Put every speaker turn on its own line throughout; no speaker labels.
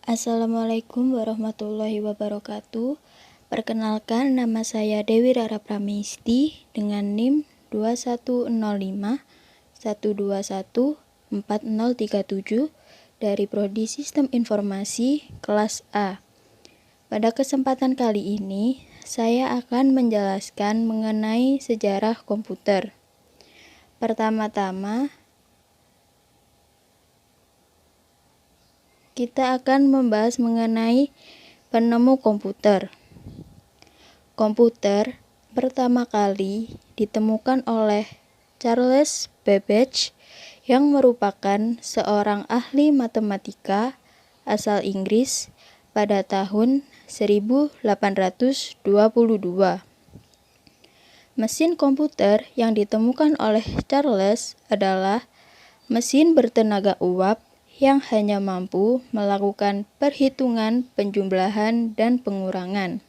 Assalamualaikum warahmatullahi wabarakatuh. Perkenalkan, nama saya Dewi Rara Pramesti dengan NIM 2105 121 4037 dari Prodi Sistem Informasi kelas A. Pada kesempatan kali ini, saya akan menjelaskan mengenai sejarah komputer. Pertama-tama, kita akan membahas mengenai penemu komputer. Komputer pertama kali ditemukan oleh Charles Babbage yang merupakan seorang ahli matematika asal Inggris pada tahun 1822. Mesin komputer yang ditemukan oleh Charles adalah mesin bertenaga uap yang hanya mampu melakukan perhitungan, penjumlahan, dan pengurangan.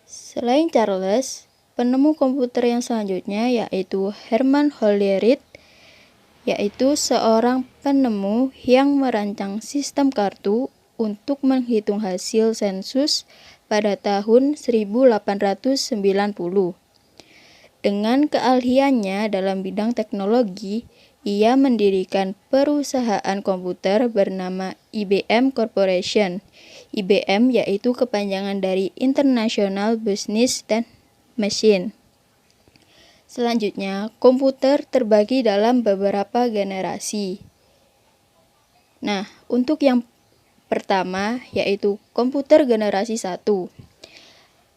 Selain Charles, penemu komputer yang selanjutnya yaitu Herman Hollerith, yaitu seorang penemu yang merancang sistem kartu untuk menghitung hasil sensus pada tahun 1890. Dengan keahliannya dalam bidang teknologi, ia mendirikan perusahaan komputer bernama IBM Corporation. IBM yaitu kepanjangan dari International Business dan Machine. Selanjutnya, komputer terbagi dalam beberapa generasi. Nah, untuk yang pertama yaitu komputer generasi 1.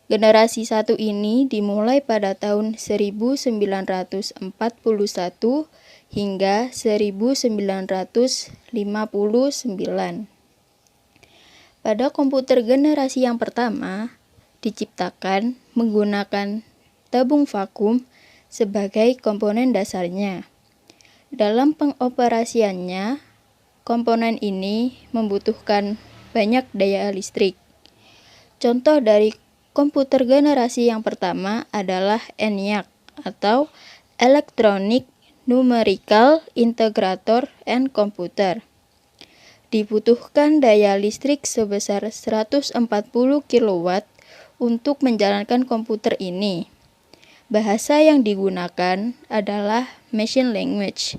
Generasi 1 ini dimulai pada tahun 1941 hingga 1959. Pada komputer generasi yang pertama diciptakan menggunakan tabung vakum sebagai komponen dasarnya. Dalam pengoperasiannya, komponen ini membutuhkan banyak daya listrik. Contoh dari komputer generasi yang pertama adalah ENIAC atau Electronic Numerical Integrator and Computer. Dibutuhkan daya listrik sebesar 140 kW untuk menjalankan komputer ini. Bahasa yang digunakan adalah machine language.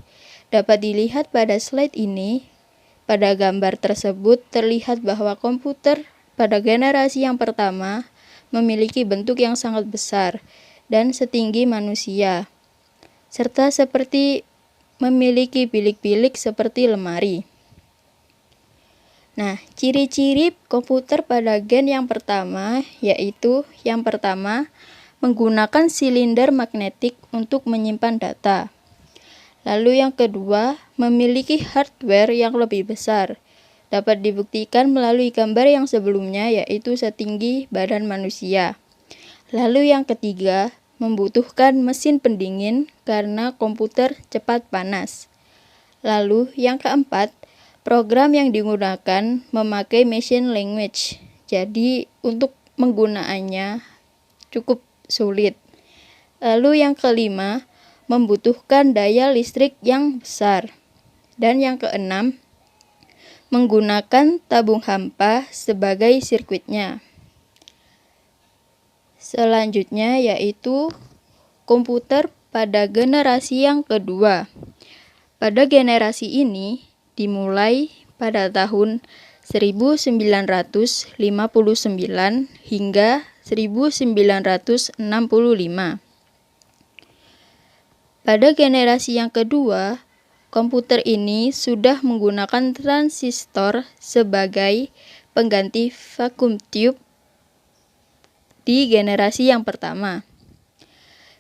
Dapat dilihat pada slide ini. Pada gambar tersebut terlihat bahwa komputer pada generasi yang pertama memiliki bentuk yang sangat besar dan setinggi manusia, serta seperti memiliki bilik-bilik seperti lemari. Nah, ciri-ciri komputer pada gen yang pertama yaitu yang pertama menggunakan silinder magnetik untuk menyimpan data. Lalu yang kedua memiliki hardware yang lebih besar. Dapat dibuktikan melalui gambar yang sebelumnya yaitu setinggi badan manusia. Lalu yang ketiga membutuhkan mesin pendingin karena komputer cepat panas. Lalu yang keempat, program yang digunakan memakai machine language. Jadi untuk menggunakannya cukup sulit. Lalu yang kelima, membutuhkan daya listrik yang besar. Dan yang keenam, menggunakan tabung hampa sebagai sirkuitnya. Selanjutnya yaitu komputer pada generasi yang kedua. Pada generasi ini dimulai pada tahun 1959 hingga 1965. Pada generasi yang kedua, komputer ini sudah menggunakan transistor sebagai pengganti vacuum tube di generasi yang pertama.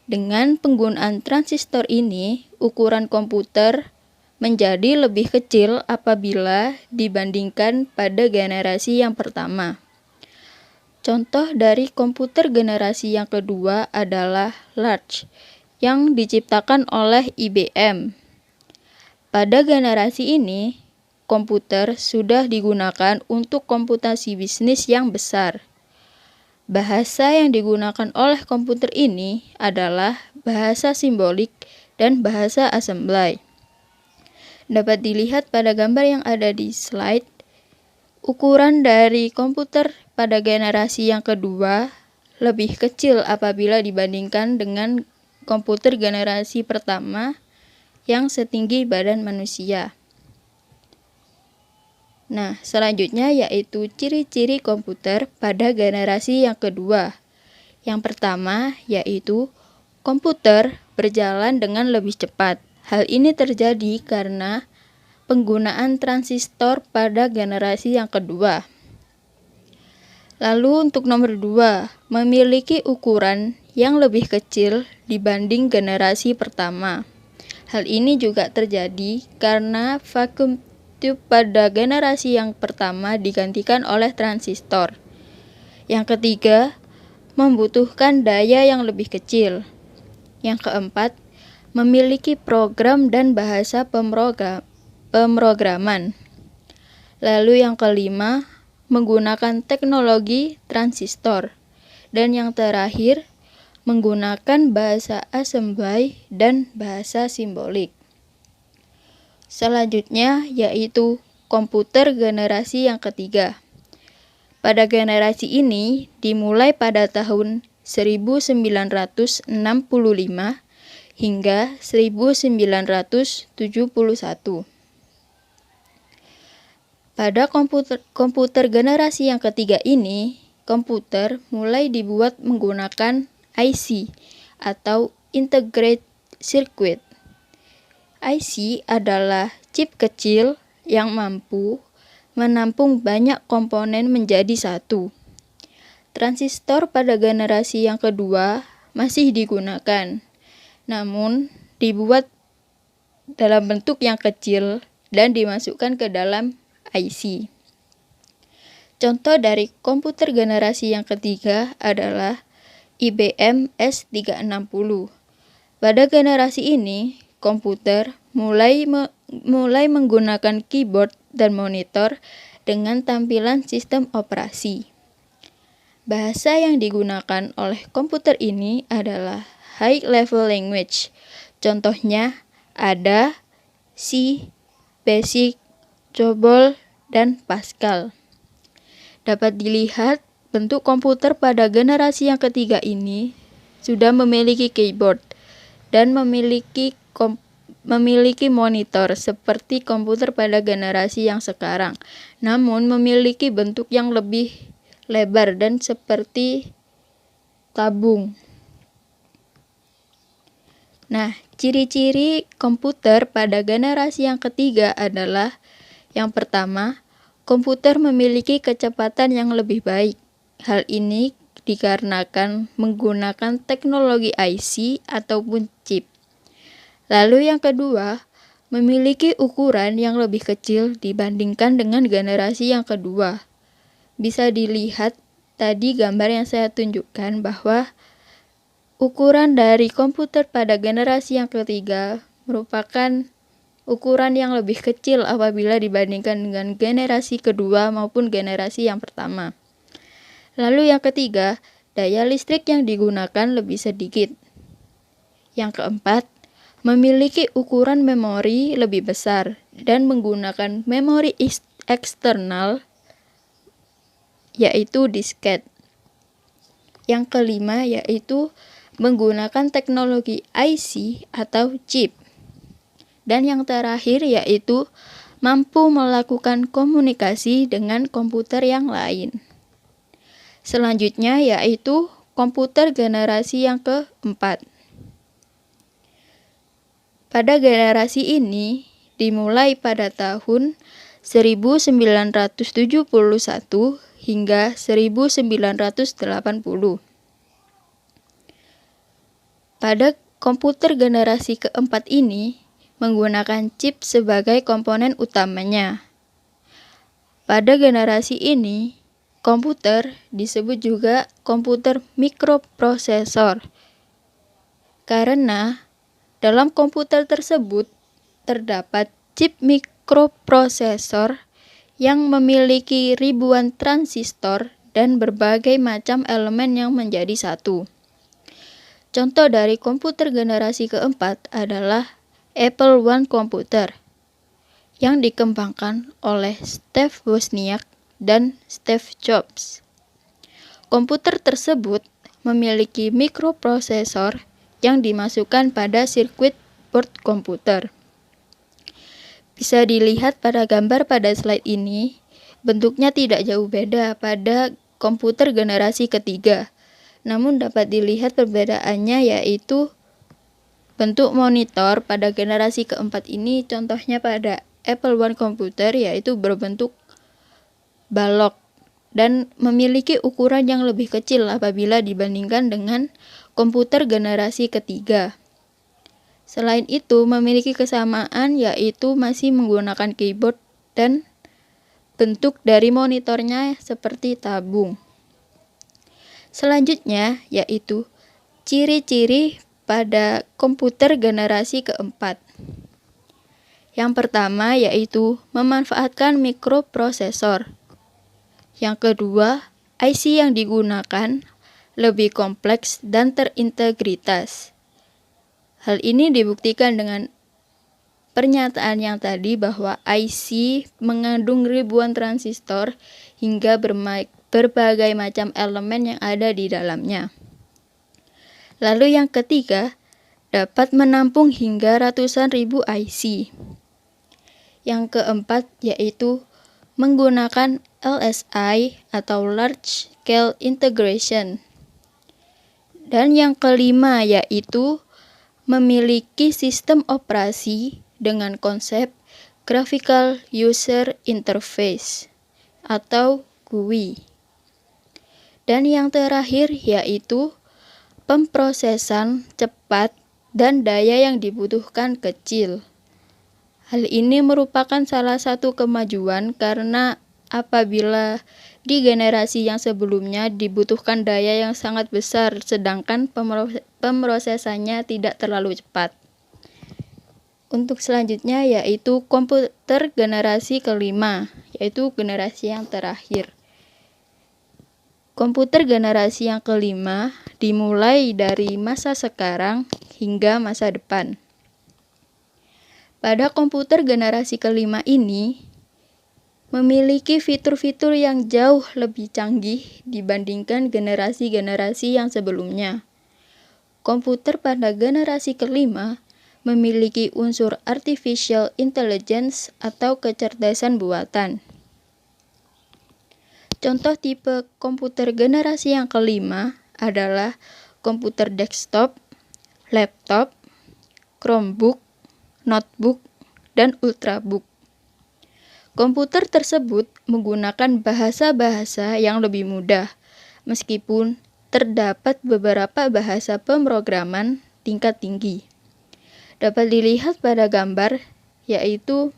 Dengan penggunaan transistor ini, ukuran komputer menjadi lebih kecil apabila dibandingkan pada generasi yang pertama. Contoh dari komputer generasi yang kedua adalah Large yang diciptakan oleh IBM. Pada generasi ini, komputer sudah digunakan untuk komputasi bisnis yang besar. Bahasa yang digunakan oleh komputer ini adalah bahasa simbolik dan bahasa assembly. Dapat dilihat pada gambar yang ada di slide. ukuran dari komputer pada generasi yang kedua lebih kecil apabila dibandingkan dengan komputer generasi pertama yang setinggi badan manusia. Nah, selanjutnya yaitu ciri-ciri komputer pada generasi yang kedua. Yang pertama yaitu komputer berjalan dengan lebih cepat. Hal ini terjadi karena penggunaan transistor pada generasi yang kedua. Lalu untuk nomor 2, memiliki ukuran yang lebih kecil dibanding generasi pertama. Hal ini juga terjadi karena vacuum tube pada generasi yang pertama digantikan oleh transistor. Yang ketiga, membutuhkan daya yang lebih kecil. Yang keempat, memiliki program dan bahasa pemrograman. Lalu yang kelima, menggunakan teknologi transistor. Dan yang terakhir, menggunakan bahasa assembly dan bahasa simbolik. Selanjutnya yaitu komputer generasi yang ketiga. Pada generasi ini dimulai pada tahun 1965 hingga 1971. Pada komputer generasi yang ketiga ini, komputer mulai dibuat menggunakan IC atau Integrated Circuit. IC adalah chip kecil yang mampu menampung banyak komponen menjadi satu. Transistor pada generasi yang kedua masih digunakan, namun dibuat dalam bentuk yang kecil dan dimasukkan ke dalam IC. Contoh dari komputer generasi yang ketiga adalah IBM S360. Pada generasi ini, komputer mulai menggunakan keyboard dan monitor dengan tampilan sistem operasi. Bahasa yang digunakan oleh komputer ini adalah high level language. Contohnya ada C, Basic, COBOL, dan Pascal. Dapat dilihat bentuk komputer pada generasi yang ketiga ini sudah memiliki keyboard dan memiliki monitor seperti komputer pada generasi yang sekarang, namun memiliki bentuk yang lebih lebar dan seperti tabung. Nah, ciri-ciri komputer pada generasi yang ketiga adalah yang pertama, komputer memiliki kecepatan yang lebih baik. Hal ini dikarenakan menggunakan teknologi IC ataupun chip. Lalu yang kedua, memiliki ukuran yang lebih kecil dibandingkan dengan generasi yang kedua. Bisa dilihat tadi gambar yang saya tunjukkan bahwa ukuran dari komputer pada generasi yang ketiga merupakan ukuran yang lebih kecil apabila dibandingkan dengan generasi kedua maupun generasi yang pertama. Lalu yang ketiga, daya listrik yang digunakan lebih sedikit. Yang keempat, memiliki ukuran memori lebih besar dan menggunakan memori eksternal yaitu disket. Yang kelima yaitu menggunakan teknologi IC atau chip. Dan yang terakhir yaitu mampu melakukan komunikasi dengan komputer yang lain. Selanjutnya yaitu komputer generasi yang keempat. Pada generasi ini dimulai pada tahun 1971 hingga 1980. Pada komputer generasi keempat ini menggunakan chip sebagai komponen utamanya. Pada generasi ini, komputer disebut juga komputer mikroprosesor. Karena dalam komputer tersebut terdapat chip mikroprosesor yang memiliki ribuan transistor dan berbagai macam elemen yang menjadi satu. Contoh dari komputer generasi keempat adalah Apple I komputer yang dikembangkan oleh Steve Wozniak dan Steve Jobs. Komputer tersebut memiliki mikroprosesor yang dimasukkan pada sirkuit board komputer. Bisa dilihat pada gambar pada slide ini, bentuknya tidak jauh beda pada komputer generasi ketiga. Namun dapat dilihat perbedaannya yaitu bentuk monitor pada generasi keempat ini, contohnya pada Apple One komputer yaitu berbentuk balok dan memiliki ukuran yang lebih kecil apabila dibandingkan dengan komputer generasi ketiga. Selain itu, memiliki kesamaan yaitu masih menggunakan keyboard dan bentuk dari monitornya seperti tabung. Selanjutnya yaitu ciri-ciri pada komputer generasi keempat. Yang pertama yaitu memanfaatkan mikroprosesor. Yang kedua, IC yang digunakan lebih kompleks dan terintegritas. Hal ini dibuktikan dengan pernyataan yang tadi bahwa IC mengandung ribuan transistor hingga berbagai macam elemen yang ada di dalamnya. Lalu yang ketiga, dapat menampung hingga ratusan ribu IC. Yang keempat yaitu menggunakan LSI atau Large Scale Integration. Dan yang kelima yaitu memiliki sistem operasi dengan konsep Graphical User Interface atau GUI. Dan yang terakhir yaitu pemrosesan cepat dan daya yang dibutuhkan kecil. Hal ini merupakan salah satu kemajuan karena apabila di generasi yang sebelumnya dibutuhkan daya yang sangat besar sedangkan pemrosesannya tidak terlalu cepat. Untuk selanjutnya yaitu komputer generasi kelima, yaitu generasi yang terakhir. Komputer generasi yang kelima dimulai dari masa sekarang hingga masa depan. Pada komputer generasi kelima ini memiliki fitur-fitur yang jauh lebih canggih dibandingkan generasi-generasi yang sebelumnya. Komputer pada generasi kelima memiliki unsur artificial intelligence atau kecerdasan buatan. Contoh tipe komputer generasi yang kelima adalah komputer desktop, laptop, Chromebook, notebook, dan ultrabook. Komputer tersebut menggunakan bahasa-bahasa yang lebih mudah, meskipun terdapat beberapa bahasa pemrograman tingkat tinggi. Dapat dilihat pada gambar, yaitu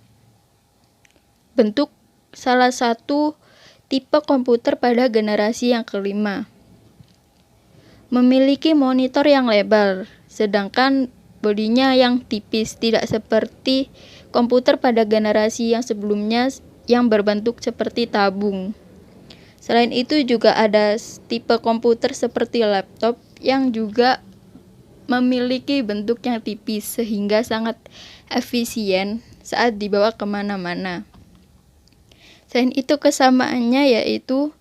bentuk salah satu tipe komputer pada generasi yang kelima. Memiliki monitor yang lebar, sedangkan bodinya yang tipis, tidak seperti komputer pada generasi yang sebelumnya yang berbentuk seperti tabung. Selain itu juga ada tipe komputer seperti laptop yang juga memiliki bentuk yang tipis sehingga sangat efisien saat dibawa kemana-mana. Selain itu kesamaannya yaitu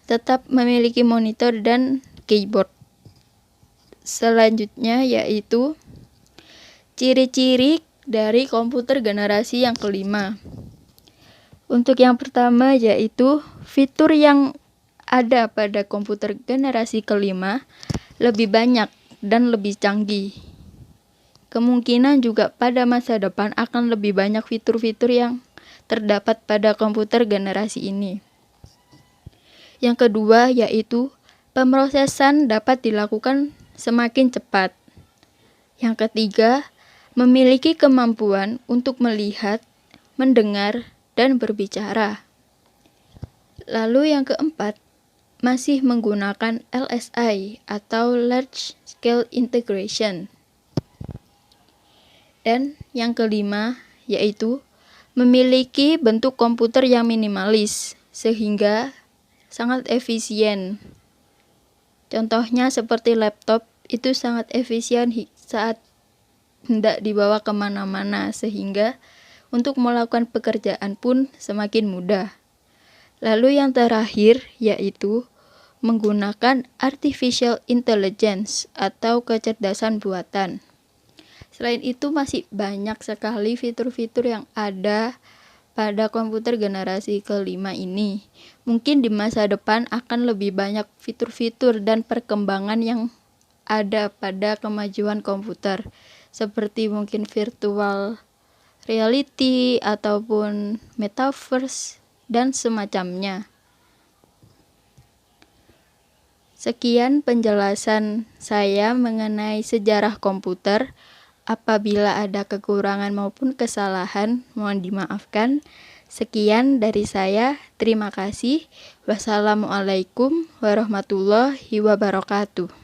tetap memiliki monitor dan keyboard. Selanjutnya yaitu ciri-ciri dari komputer generasi yang kelima. Untuk yang pertama yaitu fitur yang ada pada komputer generasi kelima lebih banyak dan lebih canggih. Kemungkinan juga pada masa depan akan lebih banyak fitur-fitur yang terdapat pada komputer generasi ini. Yang kedua yaitu pemrosesan dapat dilakukan semakin cepat. Yang ketiga, memiliki kemampuan untuk melihat, mendengar, dan berbicara. Lalu yang keempat, masih menggunakan LSI atau Large Scale Integration. Dan yang kelima, yaitu memiliki bentuk komputer yang minimalis, sehingga sangat efisien. Contohnya seperti laptop, itu sangat efisien saat hendak dibawa kemana-mana, sehingga untuk melakukan pekerjaan pun semakin mudah. Lalu yang terakhir yaitu menggunakan artificial intelligence atau kecerdasan buatan. Selain itu masih banyak sekali fitur-fitur yang ada pada komputer generasi kelima ini. Mungkin di masa depan akan lebih banyak fitur-fitur dan perkembangan yang ada pada kemajuan komputer, seperti mungkin virtual reality ataupun metaverse dan semacamnya. Sekian penjelasan saya mengenai sejarah komputer. Apabila ada kekurangan maupun kesalahan, mohon dimaafkan. Sekian dari saya. Terima kasih. Wassalamualaikum warahmatullahi wabarakatuh.